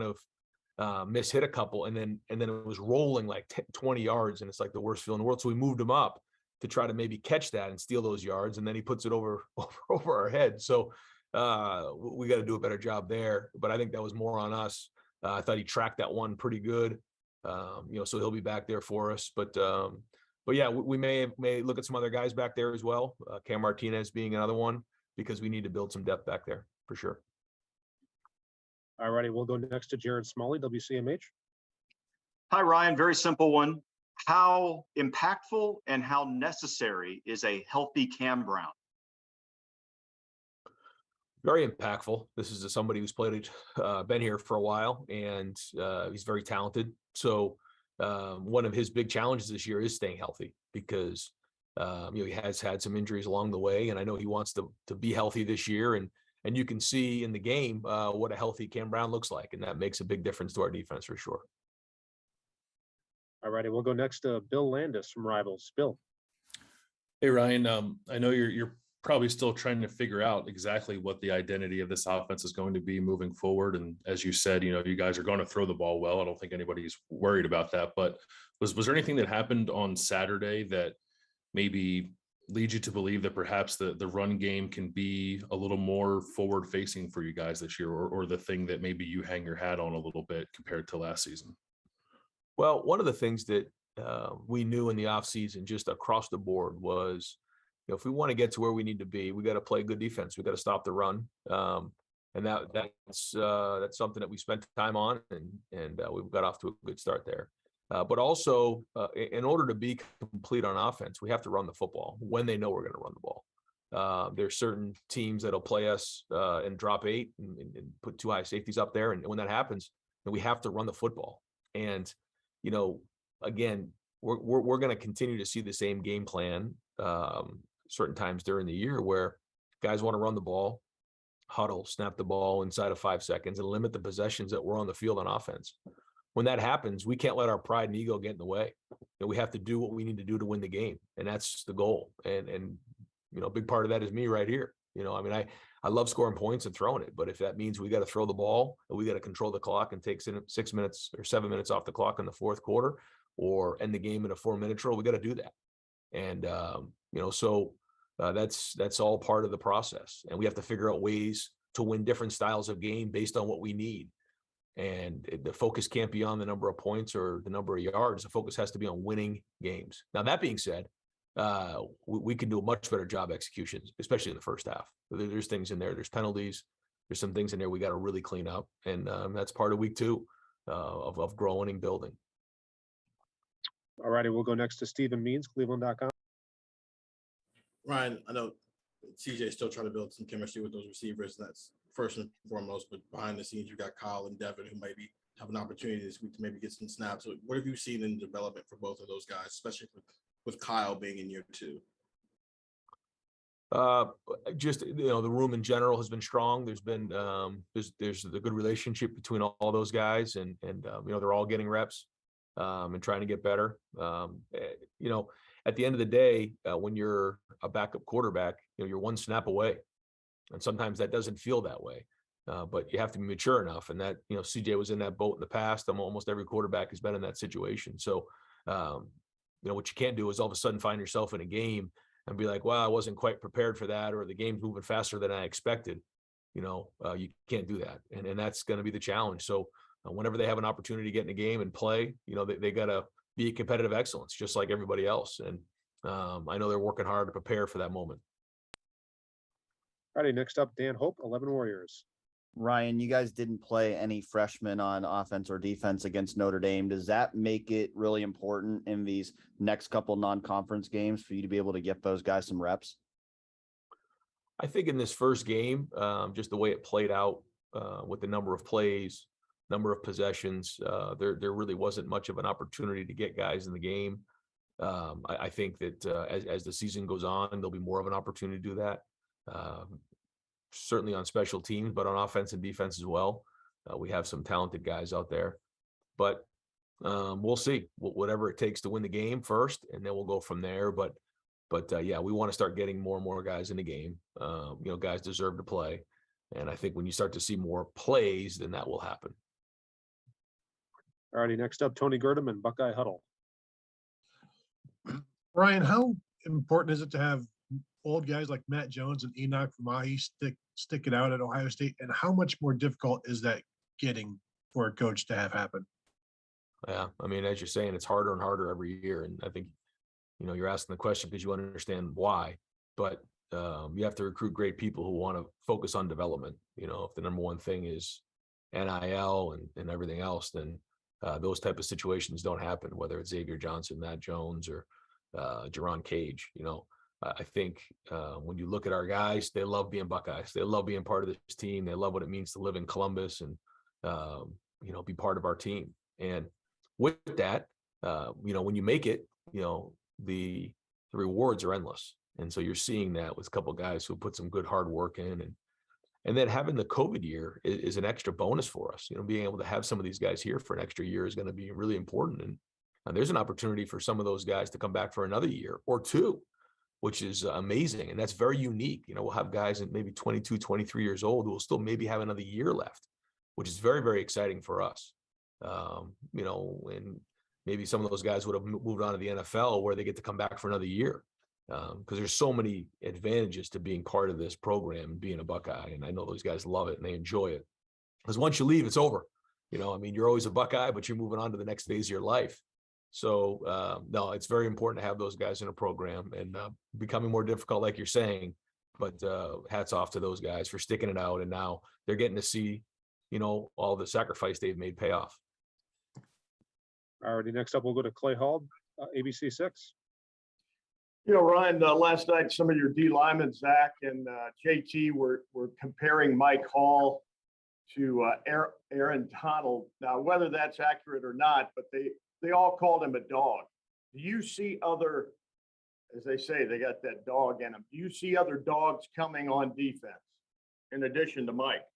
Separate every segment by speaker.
Speaker 1: of mishit a couple, and then it was rolling like 20 yards, and it's like the worst feel in the world. So we moved him up to try to maybe catch that and steal those yards, and then he puts it over our head. So we got to do a better job there. But I think that was more on us. I thought he tracked that one pretty good, so he'll be back there for us. But yeah, we may look at some other guys back there as well. Cam Martinez being another one, because we need to build some depth back there for sure.
Speaker 2: All righty, we'll go next to Jared Smalley, WCMH.
Speaker 3: Hi, Ryan. Very simple one. How impactful and how necessary is a healthy Cam Brown?
Speaker 1: Very impactful. This is somebody who's been here for a while, and he's very talented. So one of his big challenges this year is staying healthy, because he has had some injuries along the way, and I know he wants to be healthy this year. And you can see in the game what a healthy Cam Brown looks like, and that makes a big difference to our defense for sure.
Speaker 2: All righty, we'll go next to Bill Landis from Rivals. Bill.
Speaker 4: Hey, Ryan. I know you're probably still trying to figure out exactly what the identity of this offense is going to be moving forward. And as you said, you guys are going to throw the ball well. I don't think anybody's worried about that. But was there anything that happened on Saturday that maybe leads you to believe that perhaps the run game can be a little more forward facing for you guys this year, or the thing that maybe you hang your hat on a little bit compared to last season?
Speaker 1: Well, one of the things that we knew in the offseason just across the board was, if we want to get to where we need to be, we got to play good defense. We got to stop the run. And that's something that we spent time on, and we've got off to a good start there. But also, in order to be complete on offense, we have to run the football when they know we're going to run the ball. There's certain teams that'll play us and drop 8 and put 2 high safeties up there. And when that happens, then we have to run the football. And, again, we're going to continue to see the same game plan certain times during the year where guys want to run the ball, huddle, snap the ball inside of 5 seconds, and limit the possessions that we're on the field on offense. When that happens, we can't let our pride and ego get in the way. We have to do what we need to do to win the game, and that's the goal. And a big part of that is me right here. I love scoring points and throwing it, but if that means we got to throw the ball, and we got to control the clock and take 6 minutes or 7 minutes off the clock in the fourth quarter, or end the game in a 4-minute drill, we got to do that. And that's all part of the process, and we have to figure out ways to win different styles of game based on what we need. And the focus can't be on the number of points or the number of yards. The focus has to be on winning games. Now, that being said, we can do a much better job execution, especially in the first half. There's things in there. There's penalties. There's some things in there we got to really clean up, and that's part of week 2 of growing and building.
Speaker 2: All righty, we'll go next to Stephen Means, Cleveland.com.
Speaker 5: Ryan, I know CJ is still trying to build some chemistry with those receivers, and that's first and foremost. But behind the scenes, you got Kyle and Devin, who maybe have an opportunity this week to maybe get some snaps. So what have you seen in development for both of those guys, especially with Kyle being in year 2?
Speaker 1: Just the room in general has been strong. There's been there's a good relationship between all those guys, and they're all getting reps and trying to get better. At the end of the day, when you're a backup quarterback, you're one snap away, and sometimes that doesn't feel that way. But you have to be mature enough, and that CJ was in that boat in the past. Almost every quarterback has been in that situation. So what you can't do is all of a sudden find yourself in a game and be like, well, I wasn't quite prepared for that, or the game's moving faster than I expected. You can't do that, and that's going to be the challenge. So whenever they have an opportunity to get in the game and play, they got to be competitive excellence, just like everybody else. And I know they're working hard to prepare for that moment.
Speaker 2: All righty, next up, Dan Hope, 11 Warriors.
Speaker 6: Ryan, you guys didn't play any freshmen on offense or defense against Notre Dame. Does that make it really important in these next couple non-conference games for you to be able to get those guys some reps?
Speaker 1: I think in this first game, just the way it played out with the number of plays, number of possessions, there really wasn't much of an opportunity to get guys in the game. I think that as the season goes on, there'll be more of an opportunity to do that. Certainly on special teams, but on offense and defense as well. We have some talented guys out there, but we'll see whatever it takes to win the game first, and then we'll go from there. But yeah, we want to start getting more and more guys in the game. Guys deserve to play, and I think when you start to see more plays, then that will happen.
Speaker 2: Alrighty, next up, Tony Gerdeman, Buckeye Huddle.
Speaker 7: Ryan, how important is it to have old guys like Matt Jones and Enoch Vermahi stick it out at Ohio State? And how much more difficult is that getting for a coach to have happen?
Speaker 1: Yeah, I mean, as you're saying, it's harder and harder every year. And I think, you're asking the question because you understand why, but you have to recruit great people who want to focus on development. If the number one thing is NIL and everything else, then those type of situations don't happen, whether it's Xavier Johnson, Matt Jones, or Jerron Cage. I think when you look at our guys, they love being Buckeyes. They love being part of this team. They love what it means to live in Columbus and, be part of our team. And with that, when you make it, the rewards are endless. And so you're seeing that with a couple of guys who put some good hard work in. And then having the COVID year is an extra bonus for us. Being able to have some of these guys here for an extra year is going to be really important. And there's an opportunity for some of those guys to come back for another year or two, which is amazing. And that's very unique. We'll have guys at maybe 22, 23 years old who will still maybe have another year left, which is very, very exciting for us. And maybe some of those guys would have moved on to the NFL where they get to come back for another year. Because there's so many advantages to being part of this program and being a Buckeye. And I know those guys love it and they enjoy it. Because once you leave, it's over. You're always a Buckeye, but you're moving on to the next phase of your life. So, no, it's very important to have those guys in a program and becoming more difficult, like you're saying. But hats off to those guys for sticking it out. And now they're getting to see, all the sacrifice they've made pay off.
Speaker 2: Alrighty, next up, we'll go to Clay Hall, ABC 6.
Speaker 8: Ryan, last night, some of your D linemen, Zach and JT, were comparing Mike Hall to Aaron Donald. Now, whether that's accurate or not, but they all called him a dog. Do you see other, as they say, they got that dog in them. Do you see other dogs coming on defense in addition to Mike?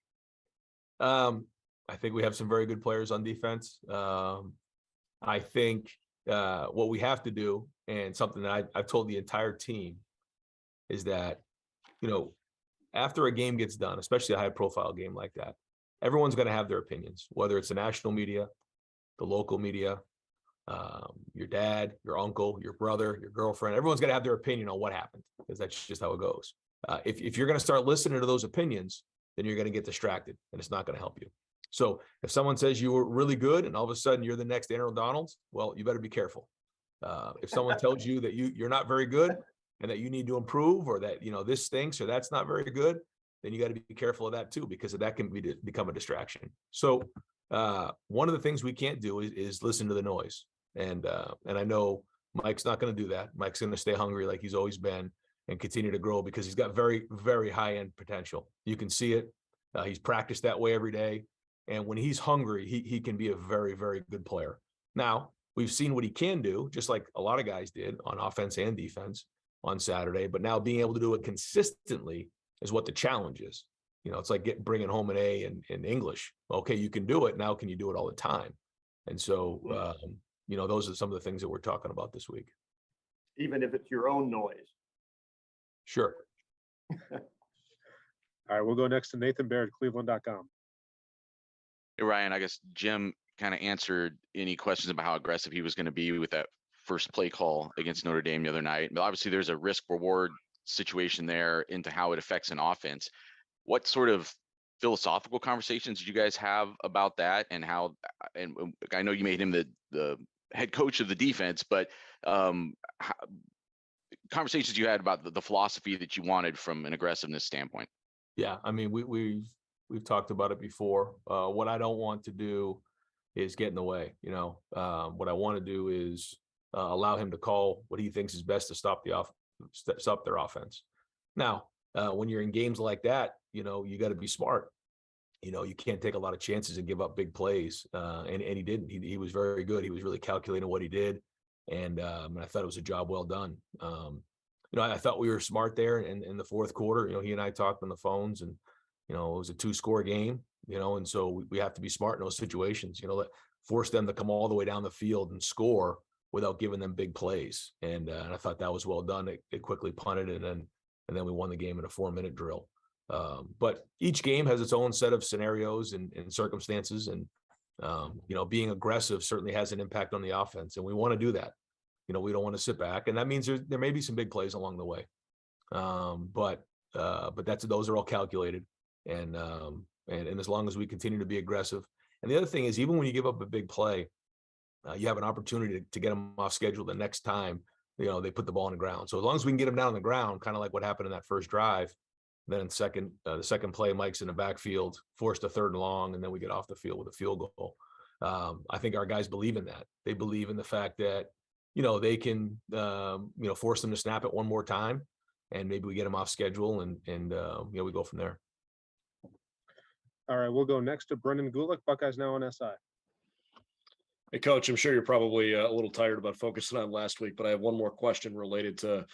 Speaker 1: I think we have some very good players on defense. I think what we have to do, and something that I've told the entire team, is that, after a game gets done, especially a high profile game like that, everyone's going to have their opinions, whether it's the national media, the local media, your dad, your uncle, your brother, your girlfriend. Everyone's going to have their opinion on what happened, because that's just how it goes. If you're going to start listening to those opinions, then you're going to get distracted and it's not going to help you. So if someone says you were really good and all of a sudden you're the next Aaron Donald, well, you better be careful. If someone tells you that you're not very good and that you need to improve, or that, this stinks or that's not very good, then you got to be careful of that too, because that can become a distraction. So one of the things we can't do is listen to the noise. And I know Mike's not going to do that. Mike's going to stay hungry like he's always been and continue to grow, because he's got very, very high end potential. You can see it. He's practiced that way every day. And when he's hungry, he can be a very, very good player. Now, we've seen what he can do, just like a lot of guys did on offense and defense on Saturday. But now being able to do it consistently is what the challenge is. It's like bringing home an A in English. Okay, you can do it. Now, can you do it all the time? And so, those are some of the things that we're talking about this week.
Speaker 8: Even if it's your own noise.
Speaker 1: Sure.
Speaker 2: All right, we'll go next to Nathan Baird, Cleveland.com.
Speaker 9: Hey, Ryan, I guess Jim kind of answered any questions about how aggressive he was going to be with that first play call against Notre Dame the other night. But obviously there's a risk reward situation there into how it affects an offense. What sort of philosophical conversations did you guys have about that, and how, and I know you made him the head coach of the defense, but conversations you had about the philosophy that you wanted from an aggressiveness standpoint?
Speaker 1: Yeah, I mean, we've talked about it before. What I don't want to do is get in the way. What I want to do is allow him to call what he thinks is best to stop their offense. Now, when you're in games like that, you got to be smart. You can't take a lot of chances and give up big plays. And he didn't. He was very good. He was really calculating what he did. And I thought it was a job well done. I thought we were smart there in the fourth quarter. He and I talked on the phones, and, it was a 2-score game, and so we have to be smart in those situations, force them to come all the way down the field and score without giving them big plays. And I thought that was well done. It quickly punted, and then we won the game in a 4-minute drill. But each game has its own set of scenarios and circumstances. And Being aggressive certainly has an impact on the offense, and we want to do that. We don't want to sit back, and that means there may be some big plays along the way. But those are all calculated, and as long as we continue to be aggressive. And the other thing is, even when you give up a big play, you have an opportunity to get them off schedule the next time they put the ball on the ground. So as long as we can get them down on the ground, kind of like what happened in that first drive, then in the second play, Mike's in the backfield, forced a 3rd and long, and then we get off the field with a field goal. I think our guys believe in that. They believe in the fact that they can force them to snap it one more time, and maybe we get them off schedule, and we go from there.
Speaker 2: All right, we'll go next to Brendan Gulick, Buckeyes Now on SI.
Speaker 10: Hey, Coach, I'm sure you're probably a little tired about focusing on last week, but I have one more question related to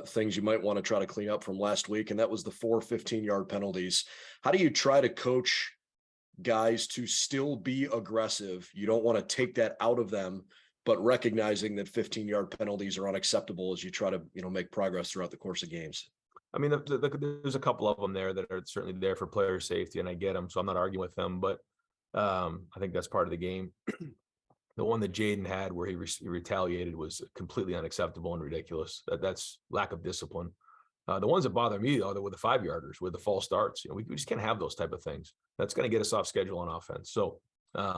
Speaker 10: things you might want to try to clean up from last week, and that was the 4 15-yard penalties. How do you try to coach guys to still be aggressive? You don't want to take that out of them, but recognizing that 15-yard penalties are unacceptable as you try to make progress throughout the course of games.
Speaker 1: I mean, there's a couple of them there that are certainly there for player safety, and I get them, so I'm not arguing with them, but I think that's part of the game. The one that Jaden had where he retaliated was completely unacceptable and ridiculous. That's lack of discipline. The ones that bother me, though, were the 5-yarders with the false starts. We just can't have those type of things. That's going to get us off schedule on offense. So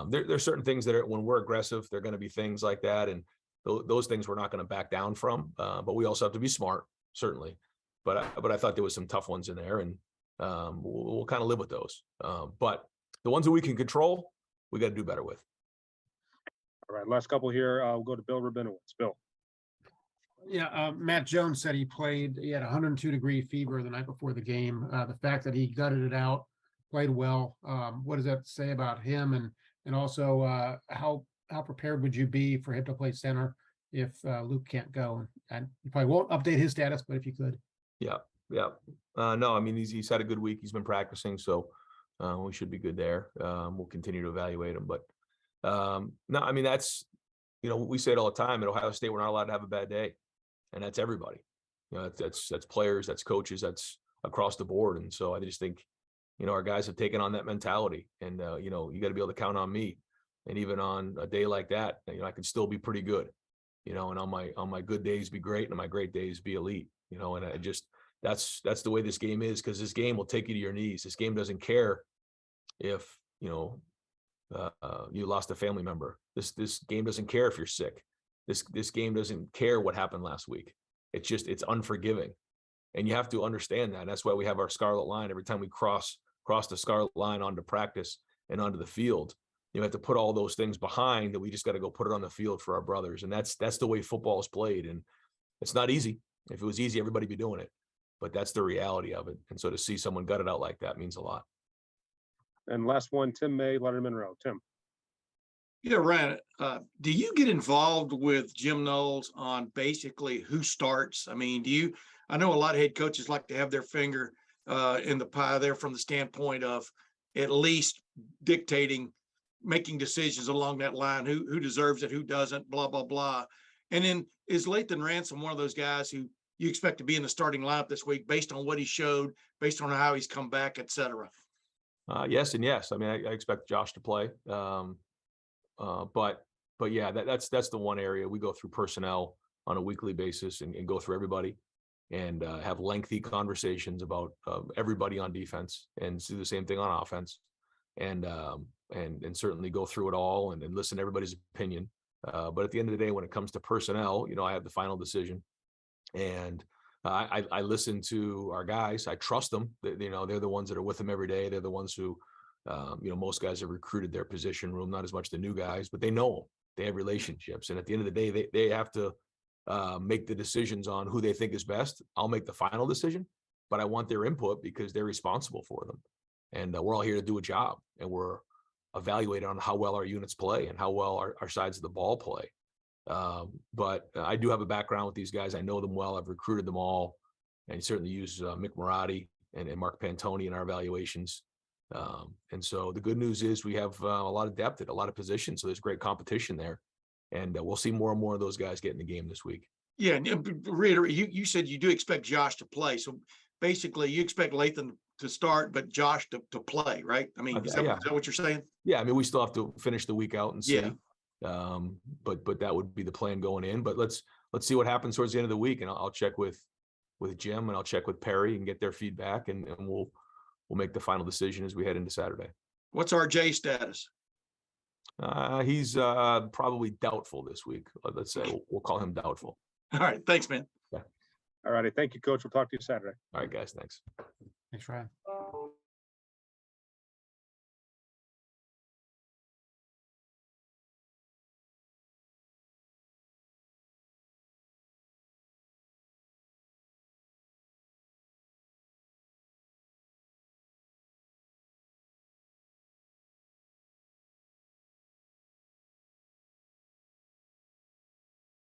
Speaker 1: there's certain things that when we're aggressive, they're going to be things like that. And those things we're not going to back down from. But we also have to be smart, certainly. But I thought there was some tough ones in there, and we'll kind of live with those. But the ones that we can control, we got to do better with.
Speaker 2: All right, last couple here. We'll go to Bill Rabinowitz. Bill.
Speaker 11: Yeah, Matt Jones said he had 102-degree fever the night before the game. The fact that he gutted it out, played well. What does that say about him? And also, how prepared would you be for him to play center if Luke can't go? And you probably won't update his status, but if you could.
Speaker 1: Yeah. No, I mean, he's had a good week. He's been practicing, so we should be good there. We'll continue to evaluate him, but no, I mean, that's, we say it all the time at Ohio State, we're not allowed to have a bad day, and that's everybody. That's players, that's coaches, that's across the board. And so I just think, our guys have taken on that mentality, and you got to be able to count on me. And even on a day like that, I can still be pretty good, and on my good days be great, and on my great days be elite, and I just, that's the way this game is, because this game will take you to your knees. This game doesn't care if, you lost a family member. This game doesn't care if you're sick. This game doesn't care what happened last week. It's unforgiving, and you have to understand that. And that's why we have our scarlet line every time we cross the scarlet line onto practice and onto the field. You have to put all those things behind that. We just got to go put it on the field for our brothers, and that's the way football is played. And it's not easy. If it was easy, everybody'd be doing it, but that's the reality of it. And so to see someone gut it out like that means a lot.
Speaker 2: And last one, Tim May, Leonard Monroe. Tim.
Speaker 12: Yeah, Ryan, do you get involved with Jim Knowles on basically who starts? I mean, I know a lot of head coaches like to have their finger in the pie there from the standpoint of at least dictating, making decisions along that line, who deserves it, who doesn't, blah, blah, blah. And then is Lathan Ransom one of those guys who you expect to be in the starting lineup this week based on what he showed, based on how he's come back, et cetera?
Speaker 1: Yes and yes. I mean, I expect Josh to play, but yeah, that's the one area we go through personnel on a weekly basis and go through everybody and have lengthy conversations about everybody on defense, and do the same thing on offense, and certainly go through it all and listen to everybody's opinion. But at the end of the day, when it comes to personnel, I have the final decision, and I listen to our guys. I trust them. They're the ones that are with them every day. They're the ones who, most guys have recruited their position room, not as much the new guys, but they know them. They have relationships. And at the end of the day, they have to make the decisions on who they think is best. I'll make the final decision, but I want their input because they're responsible for them. And we're all here to do a job, and we're evaluated on how well our units play and how well our sides of the ball play. But I do have a background with these guys. I know them well. I've recruited them all, and certainly use Mick Marotti and Mark Pantoni in our evaluations. And so the good news is we have a lot of depth at a lot of positions. So there's great competition there, and we'll see more and more of those guys get in the game this week.
Speaker 12: Yeah, and reiterate, you said you do expect Josh to play. So basically you expect Lathan to start, but Josh to play, right? I mean, is that what you're saying?
Speaker 1: Yeah, I mean, we still have to finish the week out and see.
Speaker 12: Yeah.
Speaker 1: But that would be the plan going in. But let's see what happens towards the end of the week, and I'll check with Jim and I'll check with Perry and get their feedback, and we'll make the final decision as we head into Saturday.
Speaker 12: What's RJ status?
Speaker 1: He's probably doubtful this week. Let's say we'll call him doubtful.
Speaker 12: All right. Thanks, man.
Speaker 2: All righty. Thank you, Coach. We'll talk to you Saturday.
Speaker 1: All right, guys. Thanks.
Speaker 11: Thanks, Ryan.